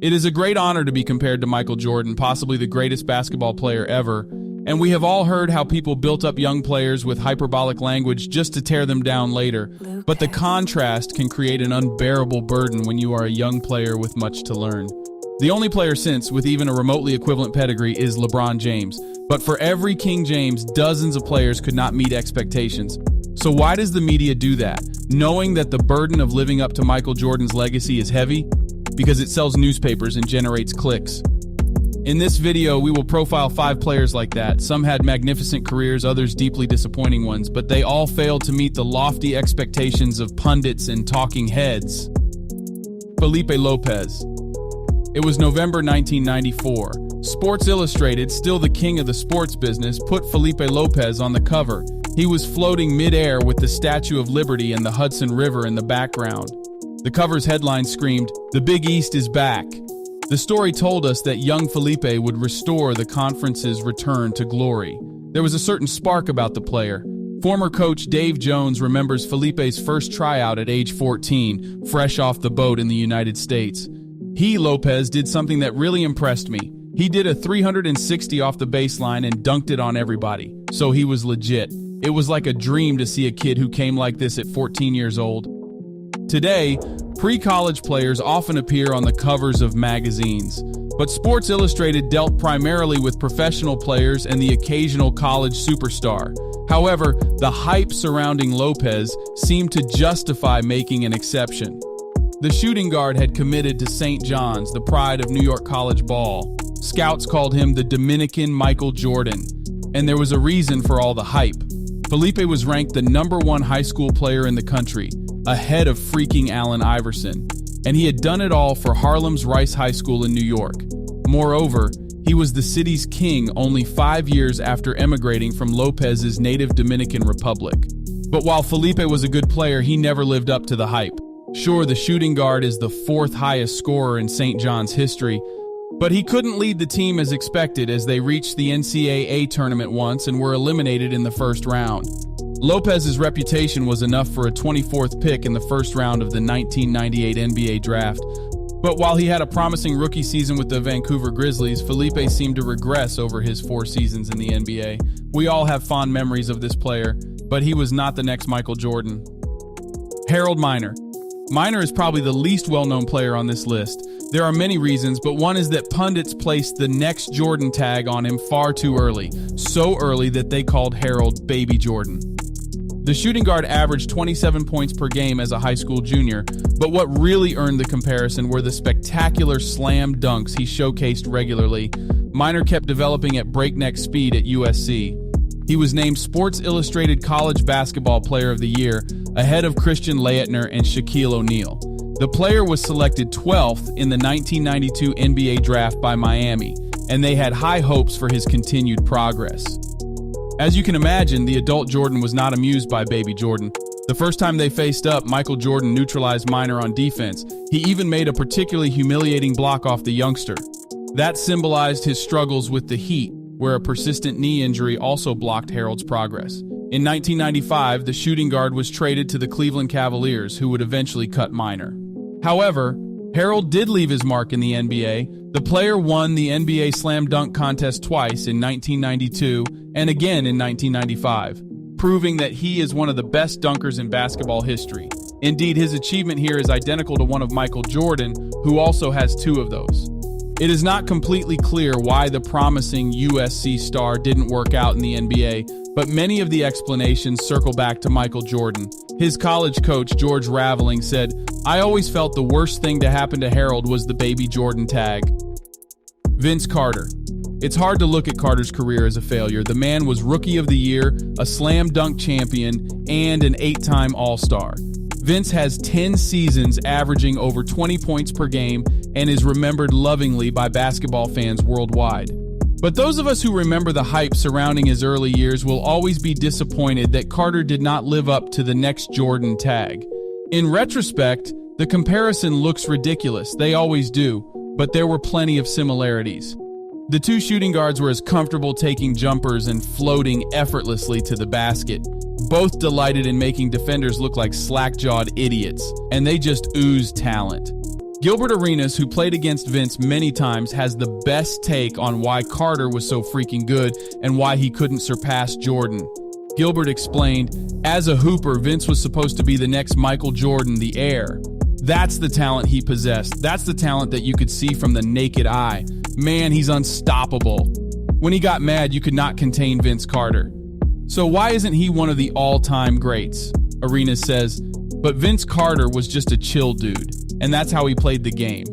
It is a great honor to be compared to Michael Jordan, possibly the greatest basketball player ever, and we have all heard how people built up young players with hyperbolic language just to tear them down later. But the contrast can create an unbearable burden when you are a young player with much to learn. The only player since with even a remotely equivalent pedigree is LeBron James. But for every King James, dozens of players could not meet expectations. So why does the media do that? Knowing that the burden of living up to Michael Jordan's legacy is heavy? Because it sells newspapers and generates clicks. In this video, we will profile 5 players like that. Some had magnificent careers, others deeply disappointing ones, but they all failed to meet the lofty expectations of pundits and talking heads. Felipe Lopez. It was November 1994. Sports Illustrated, still the king of the sports business, put Felipe Lopez on the cover. He was floating mid-air with the Statue of Liberty and the Hudson River in the background. The cover's headline screamed, "The Big East is back." The story told us that young Felipe would restore the conference's return to glory. There was a certain spark about the player. Former coach Dave Jones remembers Felipe's first tryout at age 14, fresh off the boat in the United States. He, Lopez, did something that really impressed me. He did a 360 off the baseline and dunked it on everybody. So he was legit. It was like a dream to see a kid who came like this at 14 years old. Today, pre-college players often appear on the covers of magazines, but Sports Illustrated dealt primarily with professional players and the occasional college superstar. However, the hype surrounding Lopez seemed to justify making an exception. The shooting guard had committed to St. John's, the pride of New York college ball. Scouts called him the Dominican Michael Jordan, and there was a reason for all the hype. Felipe was ranked the #1 high school player in the country, ahead of freaking Allen Iverson, and he had done it all for Harlem's Rice High School in New York. Moreover, he was the city's king only 5 years after emigrating from Lopez's native Dominican Republic. But while Felipe was a good player, he never lived up to the hype. Sure, the shooting guard is the 4th highest scorer in St. John's history, but he couldn't lead the team as expected as they reached the NCAA tournament once and were eliminated in the first round. Lopez's reputation was enough for a 24th pick in the first round of the 1998 NBA draft. But while he had a promising rookie season with the Vancouver Grizzlies, Felipe seemed to regress over his 4 seasons in the NBA. We all have fond memories of this player, but he was not the next Michael Jordan. Harold Miner. Miner is probably the least well-known player on this list. There are many reasons, but one is that pundits placed the next Jordan tag on him far too early, so early that they called Harold Baby Jordan. The shooting guard averaged 27 points per game as a high school junior, but what really earned the comparison were the spectacular slam dunks he showcased regularly. Miner kept developing at breakneck speed at USC. He was named Sports Illustrated College Basketball Player of the Year, ahead of Christian Laettner and Shaquille O'Neal. The player was selected 12th in the 1992 NBA draft by Miami, and they had high hopes for his continued progress. As you can imagine, the adult Jordan was not amused by Baby Jordan. The first time they faced up, Michael Jordan neutralized Miner on defense. He even made a particularly humiliating block off the youngster. That symbolized his struggles with the Heat, where a persistent knee injury also blocked Harold's progress. In 1995, the shooting guard was traded to the Cleveland Cavaliers, who would eventually cut Miner. However, Harold did leave his mark in the NBA. The player won the NBA Slam Dunk Contest twice in 1992 and again in 1995, proving that he is one of the best dunkers in basketball history. Indeed, his achievement here is identical to one of Michael Jordan, who also has 2 of those. It is not completely clear why the promising USC star didn't work out in the NBA, but many of the explanations circle back to Michael Jordan. His college coach, George Raveling, said, "I always felt the worst thing to happen to Harold was the Baby Jordan tag." Vince Carter. It's hard to look at Carter's career as a failure. The man was Rookie of the Year, a slam dunk champion, and an 8-time All-Star. Vince has 10 seasons averaging over 20 points per game and is remembered lovingly by basketball fans worldwide. But those of us who remember the hype surrounding his early years will always be disappointed that Carter did not live up to the next Jordan tag. In retrospect, the comparison looks ridiculous. They always do, but there were plenty of similarities. The 2 shooting guards were as comfortable taking jumpers and floating effortlessly to the basket. Both delighted in making defenders look like slack-jawed idiots, and they just oozed talent. Gilbert Arenas, who played against Vince many times, has the best take on why Carter was so freaking good and why he couldn't surpass Jordan. Gilbert explained, as a hooper, Vince was supposed to be the next Michael Jordan, the heir. That's the talent he possessed. That's the talent that you could see from the naked eye. Man, he's unstoppable. When he got mad, you could not contain Vince Carter. So why isn't he one of the all-time greats? Arenas says, but Vince Carter was just a chill dude, and that's how he played the game.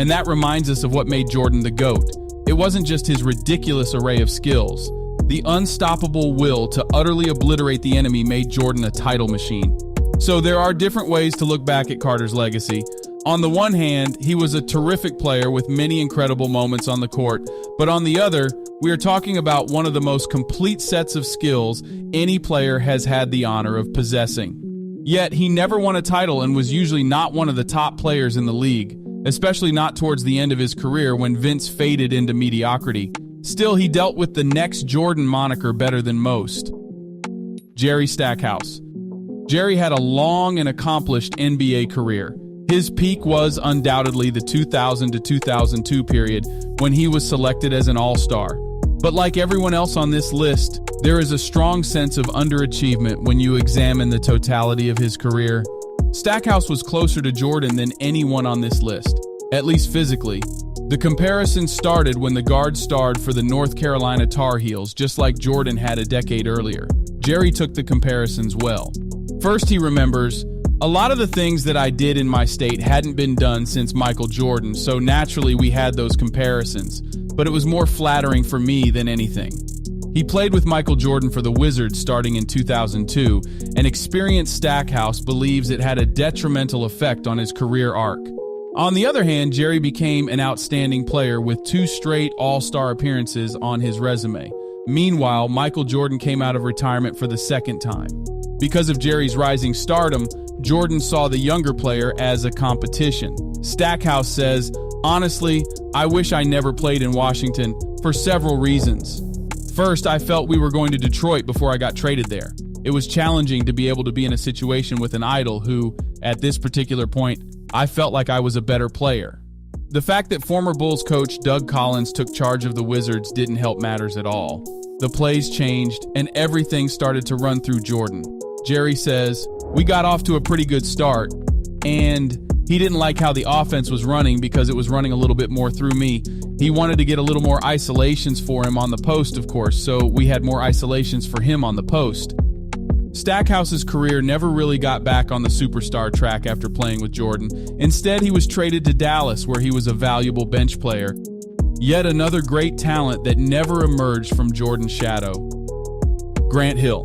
And that reminds us of what made Jordan the GOAT. It wasn't just his ridiculous array of skills. The unstoppable will to utterly obliterate the enemy made Jordan a title machine. So there are different ways to look back at Carter's legacy. On the one hand, he was a terrific player with many incredible moments on the court, but on the other, we are talking about one of the most complete sets of skills any player has had the honor of possessing. Yet, he never won a title and was usually not one of the top players in the league, especially not towards the end of his career when Vince faded into mediocrity. Still, he dealt with the next Jordan moniker better than most. Jerry Stackhouse. Jerry had a long and accomplished NBA career. His peak was undoubtedly the 2000 to 2002 period when he was selected as an all-star. But like everyone else on this list, there is a strong sense of underachievement when you examine the totality of his career. Stackhouse was closer to Jordan than anyone on this list, at least physically. The comparison started when the guard starred for the North Carolina Tar Heels, just like Jordan had a decade earlier. Jerry took the comparisons well. First, he remembers, a lot of the things that I did in my state hadn't been done since Michael Jordan, so naturally we had those comparisons, but it was more flattering for me than anything. He played with Michael Jordan for the Wizards starting in 2002, and experienced Stackhouse believes it had a detrimental effect on his career arc. On the other hand, Jerry became an outstanding player with 2 straight All-Star appearances on his resume. Meanwhile, Michael Jordan came out of retirement for the second time. Because of Jerry's rising stardom, Jordan saw the younger player as a competition. Stackhouse says, honestly, I wish I never played in Washington for several reasons. First, I felt we were going to Detroit before I got traded there. It was challenging to be able to be in a situation with an idol who, at this particular point, I felt like I was a better player. The fact that former Bulls coach Doug Collins took charge of the Wizards didn't help matters at all. The plays changed, and everything started to run through Jordan. Jerry says, we got off to a pretty good start, and he didn't like how the offense was running because it was running a little bit more through me. He wanted to get a little more isolations for him on the post, of course, so we had more isolations for him on the post. Stackhouse's career never really got back on the superstar track after playing with Jordan. Instead, he was traded to Dallas, where he was a valuable bench player. Yet another great talent that never emerged from Jordan's shadow. Grant Hill.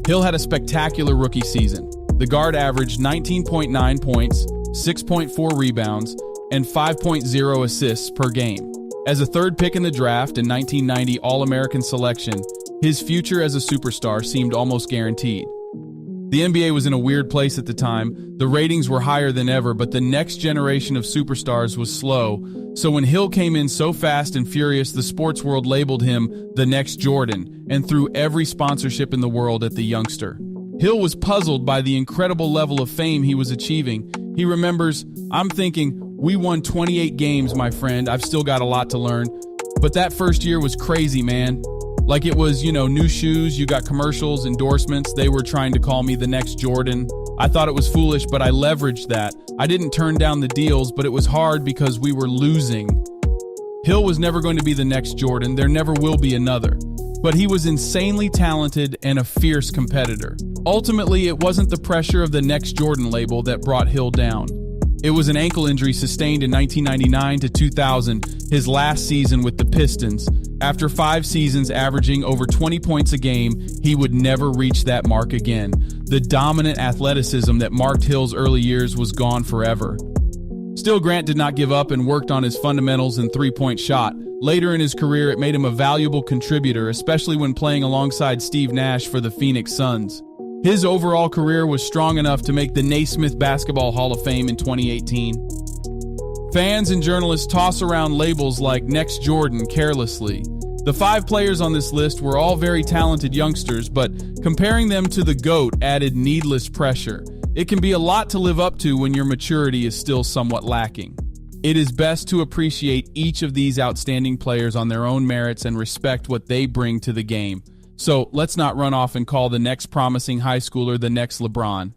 Hill had a spectacular rookie season. The guard averaged 19.9 points, 6.4 rebounds, and 5.0 assists per game. As a third pick in the draft and 1990 All-American selection, his future as a superstar seemed almost guaranteed. The NBA was in a weird place at the time. The ratings were higher than ever, but the next generation of superstars was slow. So when Hill came in so fast and furious, the sports world labeled him the next Jordan and threw every sponsorship in the world at the youngster. Hill was puzzled by the incredible level of fame he was achieving. He remembers, I'm thinking, we won 28 games, my friend. I've still got a lot to learn. But that first year was crazy, man. Like it was, new shoes, you got commercials, endorsements. They were trying to call me the next Jordan. I thought it was foolish, but I leveraged that. I didn't turn down the deals, but it was hard because we were losing. Hill was never going to be the next Jordan. There never will be another. But he was insanely talented and a fierce competitor. Ultimately, it wasn't the pressure of the next Jordan label that brought Hill down. It was an ankle injury sustained in 1999 to 2000, his last season with the Pistons. After 5 seasons averaging over 20 points a game, he would never reach that mark again. The dominant athleticism that marked Hill's early years was gone forever. Still, Grant did not give up and worked on his fundamentals and three-point shot. Later in his career, it made him a valuable contributor, especially when playing alongside Steve Nash for the Phoenix Suns. His overall career was strong enough to make the Naismith Basketball Hall of Fame in 2018. Fans and journalists toss around labels like Next Jordan carelessly. The 5 players on this list were all very talented youngsters, but comparing them to the GOAT added needless pressure. It can be a lot to live up to when your maturity is still somewhat lacking. It is best to appreciate each of these outstanding players on their own merits and respect what they bring to the game. So let's not run off and call the next promising high schooler the next LeBron.